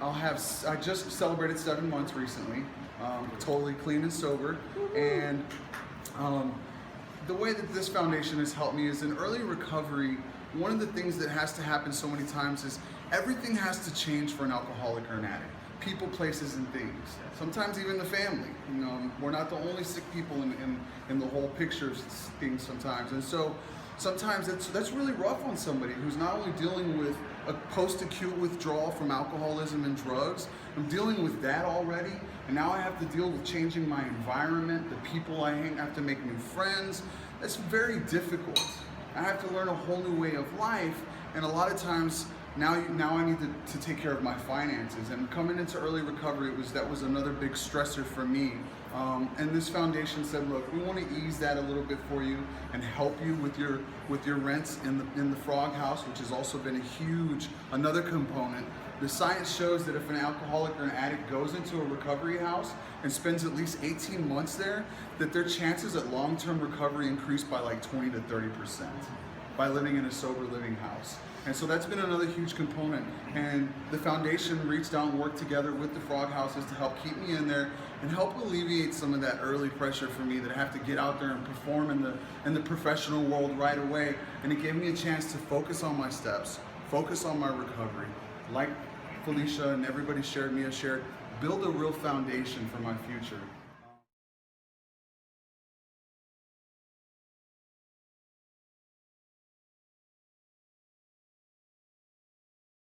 I just celebrated 7 months recently, totally clean and sober, and the way that this foundation has helped me is in early recovery. One of the things that has to happen so many times is everything has to change for an alcoholic or an addict. People, places, and things. Sometimes even the family. You know, we're not the only sick people in the whole picture of things sometimes. And so sometimes that's really rough on somebody who's not only dealing with a post-acute withdrawal from alcoholism and drugs, I'm dealing with that already, and now I have to deal with changing my environment, the people I have to make new friends. That's very difficult. I have to learn a whole new way of life, and a lot of times now I need to take care of my finances. And coming into early recovery, that was another big stressor for me. And this foundation said, look, we want to ease that a little bit for you and help you with your rents in the Frog House, which has also been another component. The science shows that if an alcoholic or an addict goes into a recovery house and spends at least 18 months there, that their chances at long-term recovery increase by like 20 to 30% by living in a sober living house. And so that's been another huge component. And the foundation reached out and worked together with the Frog Houses to help keep me in there and help alleviate some of that early pressure for me that I have to get out there and perform in the professional world right away. And it gave me a chance to focus on my steps, focus on my recovery. Like Felicia and everybody shared, Mia shared, build a real foundation for my future.